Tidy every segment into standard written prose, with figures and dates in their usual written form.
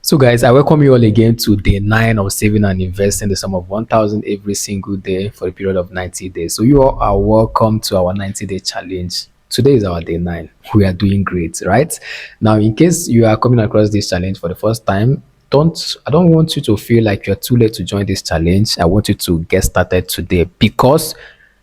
So guys, I welcome you all again to day 9 of saving and investing the sum of 1,000 every single day for a period of 90 days. So you all are welcome to our 90-day challenge. Today is our day 9. We are doing great, right? Now, in case you are coming across this challenge for the first time, I don't want you to feel like you're too late to join this challenge. I want you to get started today because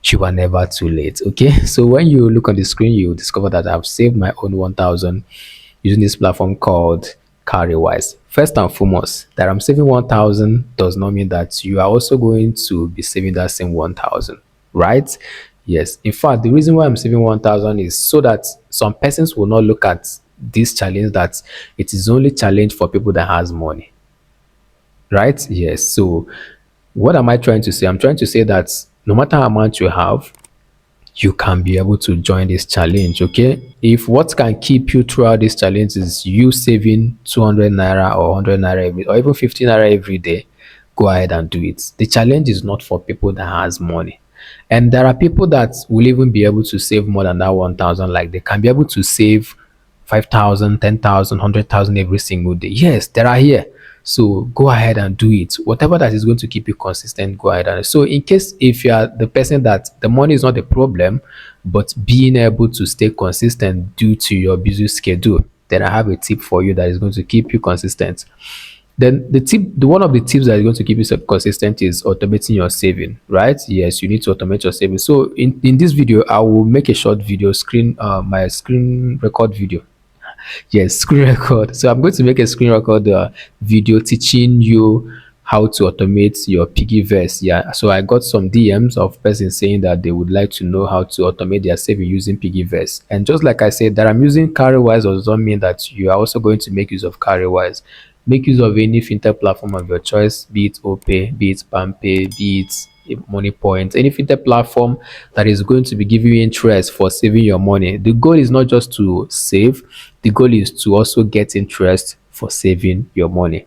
you are never too late. Okay. So when you look on the screen, you will discover that I've saved my own 1,000 using this platform called Cowrywise. First and foremost, that I'm saving 1,000 does not mean that you are also going to be saving that same 1,000, right? Yes. In fact, the reason why I'm saving 1,000 is so that some persons will not look at this challenge that it is only challenge for people that has money, right? Yes. So what am I trying to say? I'm trying to say that no matter how much you have, you can be able to join this challenge. Okay, if what can keep you throughout this challenge is you saving 200 naira or 100 naira every, or even 50 naira every day, go ahead and do it. The challenge is not for people that has money, and there are people that will even be able to save more than that 1,000. Like they can be able to save 5,000, 10,000, 100,000 every single day. Yes, there are here. So go ahead and do it. Whatever that is going to keep you consistent, go ahead and so in case if you are the person that the money is not a problem, but being able to stay consistent due to your busy schedule, then I have a tip for you that is going to keep you consistent. Then the one of the tips that is going to keep you consistent is automating your saving, right? Yes, you need to automate your saving. So in this video, I will make a short video my screen record video. Yes, screen record. So I'm going to make a screen record video teaching you how to automate your PiggyVest. Yeah, so I got some DMs of persons saying that they would like to know how to automate their saving using PiggyVest. And just like I said, that I'm using Cowrywise does not mean that you are also going to make use of Cowrywise. Make use of any fintech platform of your choice, be it OPay, be it PamPay, be it money points, any fintech platform that is going to be giving you interest for saving your money. The goal is not just to save, the goal is to also get interest for saving your money.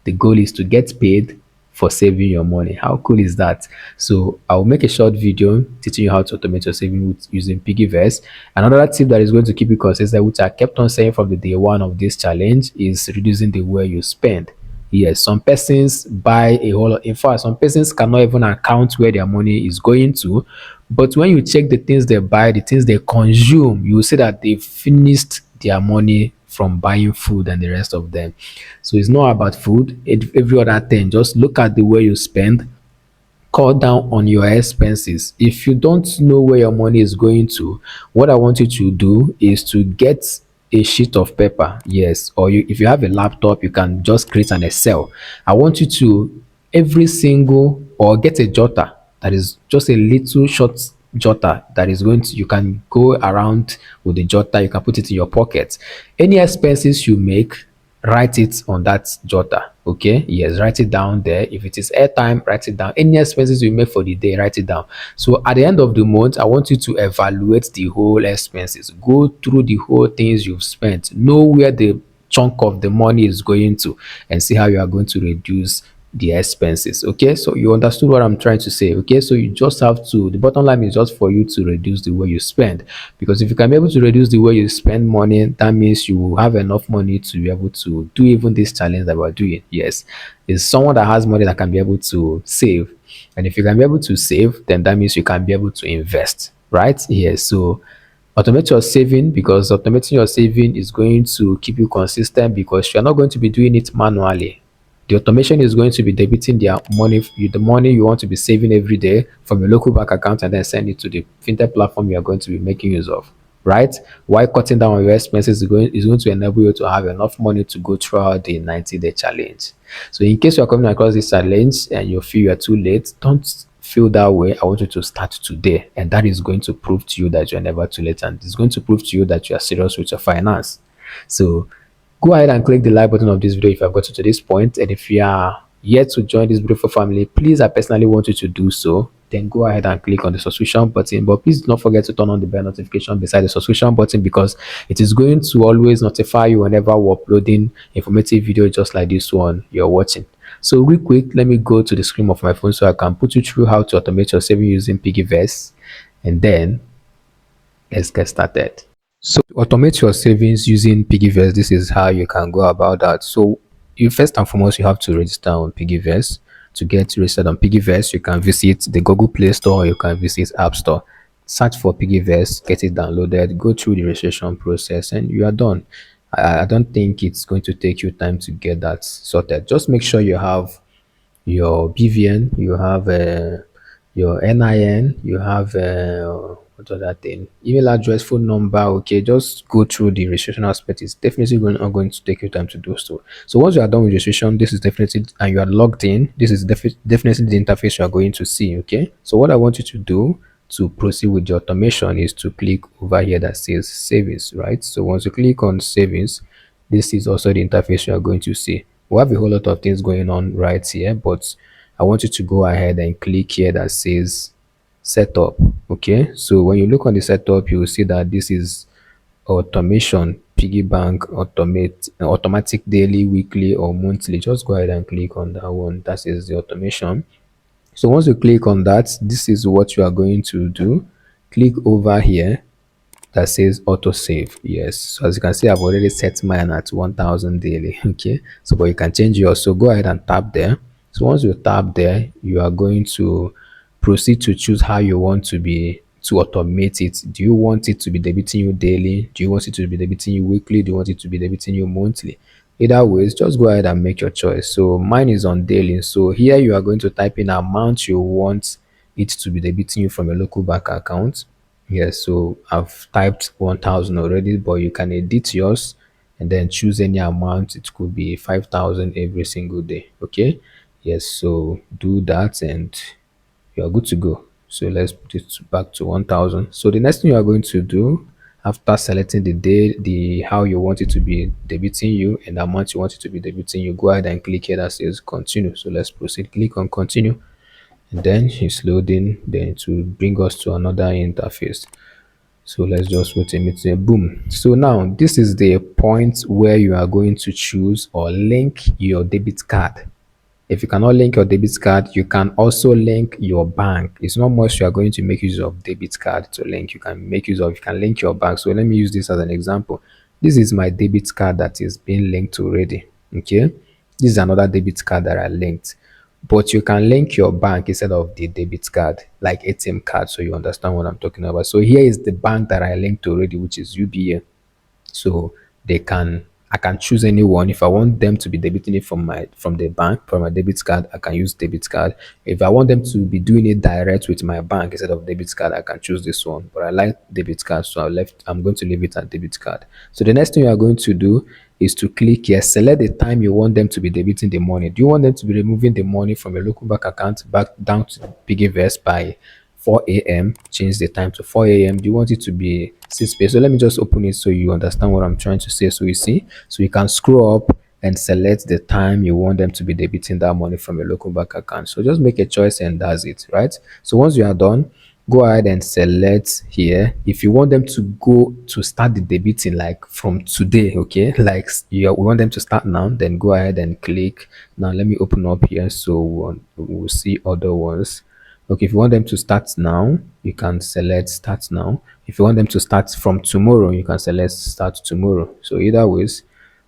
The goal is to get paid for saving your money. How cool is that? So I'll make a short video teaching you how to automate your saving using PiggyVest. Another tip that is going to keep you consistent, which I kept on saying from the day one of this challenge, is reducing the way you spend. Yes, some persons buy a whole lot. In fact, some persons cannot even account where their money is going to. But when you check the things they buy, the things they consume, you will see that they've finished their money from buying food and the rest of them. So it's not about food, every other thing. Just look at the way you spend, cut down on your expenses. If you don't know where your money is going to, what I want you to do is to get a sheet of paper. Yes, or if you have a laptop, you can just create an Excel. I want you to every single or get a jotter that is just a little short jotter that is going to, you can go around with the jotter, you can put it in your pocket. Any expenses you make, write it on that jotter. Okay, yes, write it down there. If it is airtime, write it down. Any expenses you make for the day, write it down. So at the end of the month, I want you to evaluate the whole expenses, go through the whole things you've spent, know where the chunk of the money is going to, and see how you are going to reduce the expenses. Okay, so you understood what I'm trying to say. Okay, so you just have to, the bottom line is just for you to reduce the way you spend, because if you can be able to reduce the way you spend money, that means you will have enough money to be able to do even this challenge that we're doing. Yes, it's someone that has money that can be able to save, and if you can be able to save, then that means you can be able to invest, right? Yes, so automate your saving, because automating your saving is going to keep you consistent, because you're not going to be doing it manually. The automation is going to be debiting the money you want to be saving every day from your local bank account, and then send it to the fintech platform you are going to be making use of, right? While cutting down on your expenses is going to enable you to have enough money to go throughout the 90-day challenge. So in case you are coming across this challenge and you feel you are too late, don't feel that way. I want you to start today, and that is going to prove to you that you're never too late, and it's going to prove to you that you are serious with your finance. So go ahead and click the like button of this video if you have gotten to this point, and if you are yet to join this beautiful family, please, I personally want you to do so. Then go ahead and click on the subscription button, but please do not forget to turn on the bell notification beside the subscription button, because it is going to always notify you whenever we're uploading informative video just like this one you're watching. So real quick, let me go to the screen of my phone so I can put you through how to automate your saving using PiggyVest, and then let's get started. So to automate your savings using PiggyVest, this is how you can go about that. So you first and foremost you have to register on PiggyVest. To get registered on PiggyVest, you can visit the Google Play Store or you can visit App Store. Search for PiggyVest, get it downloaded, go through the registration process, and you are done. I don't think it's going to take you time to get that sorted. Just make sure you have your BVN, you have your NIN, you have what other thing, email address, phone number. Okay, just go through the registration aspect. It's definitely not going to take you time to do so. So once you are done with registration, this is definitely, and you are logged in, this is definitely the interface you are going to see. Okay, so what I want you to do to proceed with the automation is to click over here that says savings, right? So once you click on savings, this is also the interface you are going to see. We have a whole lot of things going on right here, but I want you to go ahead and click here that says setup. Okay, so when you look on the setup, you will see that this is automation, piggy bank, automate, automatic daily, weekly, or monthly. Just go ahead and click on that one. That is the automation. So once you click on that, this is what you are going to do. Click over here that says auto save. Yes, so as you can see, I've already set mine at 1000 daily. Okay, so but you can change yours. So go ahead and tap there. So once you tap there, you are going to proceed to choose how you want to automate it. Do you want it to be debiting you daily? Do you want it to be debiting you weekly? Do you want it to be debiting you monthly? Either ways, just go ahead and make your choice. So mine is on daily. So here you are going to type in amount you want it to be debiting you from your local bank account. Yes, so I've typed 1000 already, but you can edit yours and then choose any amount. It could be 5000 every single day. Okay, yes, so do that and you are good to go. So let's put it back to 1000. So the next thing you are going to do after selecting the day, the how you want it to be debiting you and the amount you want it to be debiting you, go ahead and click here that says continue. So let's proceed. Click on continue and then it's loading. Then it will bring us to another interface. So let's just wait a minute. Boom. So now this is the point where you are going to choose or link your debit card. If you cannot link your debit card, you can also link your bank. It's not much you are going to make use of debit card to link. You can make use of, you can link your bank. So let me use this as an example. This is my debit card that is being linked already. Okay. This is another debit card that I linked. But you can link your bank instead of the debit card, like ATM card. So you understand what I'm talking about. So here is the bank that I linked already, which is UBA. So they can, I can choose anyone. If I want them to be debiting it from the bank, from my debit card, I can use debit card. If I want them to be doing it direct with my bank instead of debit card, I can choose this one. But I like debit card, so I'm going to leave it at debit card. So the next thing you are going to do is to click here, select the time you want them to be debiting the money. Do you want them to be removing the money from your local bank account back down to PiggyVest by 4 a.m. Change the time to 4 a.m. Do you want it to be 6 p.m.? So let me just open it so you understand what I'm trying to say. So you see, so you can scroll up and select the time you want them to be debiting that money from your local bank account. So just make a choice and that's it, right? So once you are done, go ahead and select here if you want them to go to start the debiting like from today. Okay, like we want them to start now, then go ahead and click. Now let me open up here so we'll see other ones. Okay, if you want them to start now, you can select start now. If you want them to start from tomorrow, you can select start tomorrow. So either ways,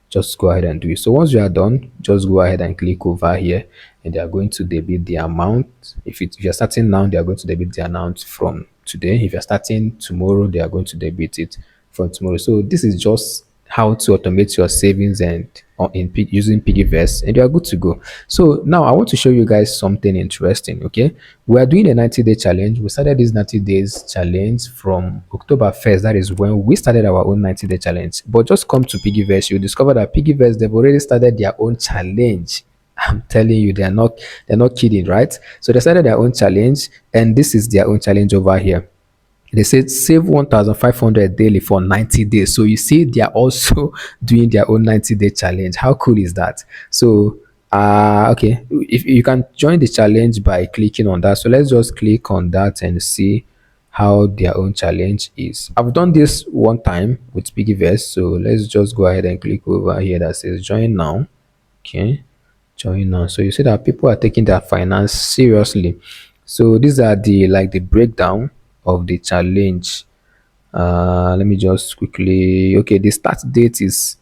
just go ahead and do it. So once you are done, just go ahead and click over here and they are going to debit the amount. If you're starting now, they are going to debit the amount from today. If you're starting tomorrow, they are going to debit it from tomorrow. So this is just how to automate your savings and using PiggyVest, and you are good to go. So now I want to show you guys something interesting. Okay, we are doing a 90-day challenge. We started this 90 days challenge from October 1st. That is when we started our own 90-day challenge. But just come to PiggyVest, you discover that PiggyVest, they've already started their own challenge. I'm telling you, they're not kidding, right? So they started their own challenge, and this is their own challenge over here. They said save 1500 daily for 90 days. So you see, they are also doing their own 90-day challenge. How cool is that? So okay, if you can join the challenge by clicking on that. So let's just click on that and see how their own challenge is. I've done this one time with PiggyVest, so let's just go ahead and click over here that says join now. Okay, join now. So you see that people are taking their finance seriously. So these are the like the breakdown of the challenge. Let me just quickly, okay, the start date is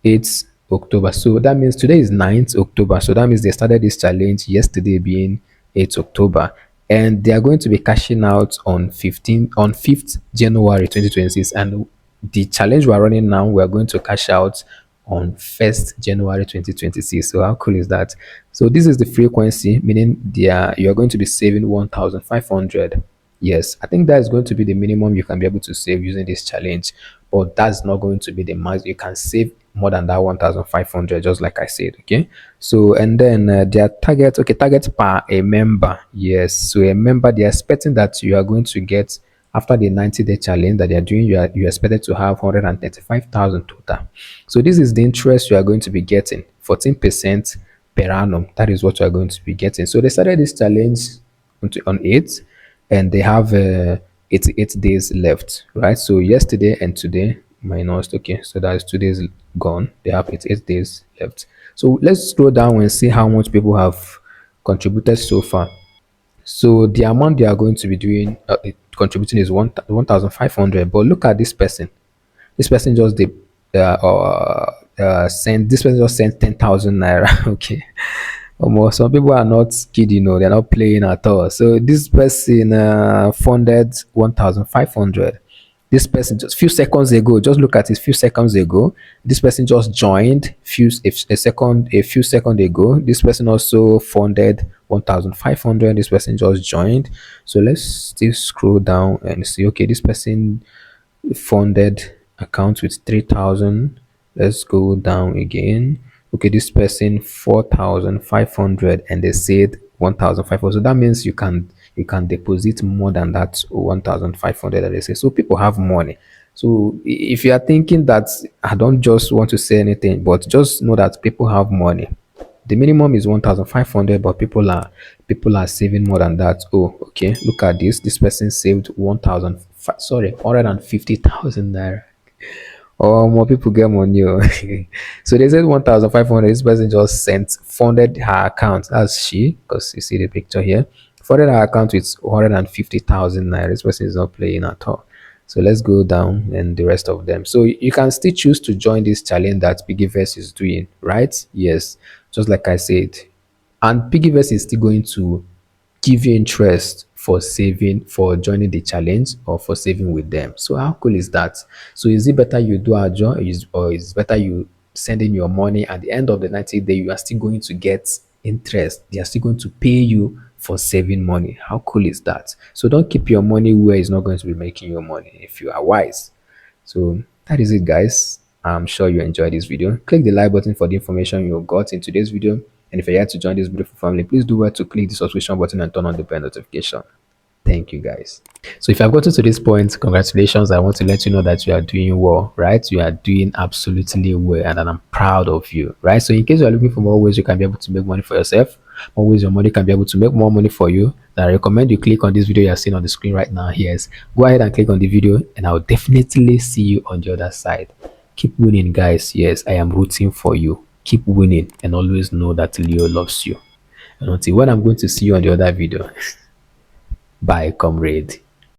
8 October. So that means today is 9th October. So that means they started this challenge yesterday being 8th October. And they are going to be cashing out on 5th January 2026. And the challenge we're running now, we're going to cash out on 1st January 2026. So how cool is that? So this is the frequency, meaning you are going to be saving 1,500. Yes, I think that is going to be the minimum you can be able to save using this challenge, but that's not going to be the max. You can save more than that 1,500, just like I said. Okay, so and then their target, okay, target per a member. Yes, so a member, they're expecting that you are going to get after the 90-day challenge that they are doing, you are expected to have 135,000 total. So this is the interest you are going to be getting, 14% per annum. That is what you are going to be getting. So they started this challenge on 8, and they have 88 days left, right? So yesterday and today minus, okay, so that is 2 days gone. They have 88 days left. So let's scroll down and see how much people have contributed so far. So the amount they are going to be doing contributing is 1,500. But look at this person. This person just did send. This person just sent 10,000 naira. Okay. Some people are not kidding, they're not playing at all. So this person funded 1,500. This person just few seconds ago, just look at it, few seconds ago, this person just joined a few seconds ago. This person also funded 1,500. This person just joined. So let's still scroll down and see. Okay, this person funded account with 3,000. Let's go down again. Okay, this person 4,500, and they said 1,500. So that means you can deposit more than that 1,500 that they say. So people have money. So if you are thinking that I don't just want to say anything, but just know that people have money. The minimum is 1,500, but people are saving more than that. Oh, okay. Look at this. This person saved 150,000 naira. Oh, more people get money. Oh. So they said 1,500. This person just funded her account. That's she, because you see the picture here. Funded her account with 150,000 naira. This person is not playing at all. So let's go down and the rest of them. So you can still choose to join this challenge that PiggyVest is doing, right? Yes, just like I said. And PiggyVest is still going to give you interest for joining the challenge or for saving with them. So how cool is that? So is it better you do a job, or is it better you send in your money at the end of the 90 day, you are still going to get interest. They are still going to pay you for saving money. How cool is that? So don't keep your money where it's not going to be making you money if you are wise. So that is it, guys. I'm sure you enjoyed this video. Click the like button for the information you got in today's video. And if you're yet to join this beautiful family, please do well to click the subscription button and turn on the bell notification. Thank you, guys. So if I've gotten to this point, congratulations. I want to let you know that you are doing well, right? You are doing absolutely well, and I'm proud of you, right? So in case you are looking for more ways you can be able to make money for yourself, more ways your money can be able to make more money for you, then I recommend you click on this video you're seeing on the screen right now. Yes, go ahead and click on the video, and I'll definitely see you on the other side. Keep winning, guys. Yes, I am rooting for you. Keep winning, and always know that Leo loves you. And until when I'm going to see you on the other video, bye, comrade.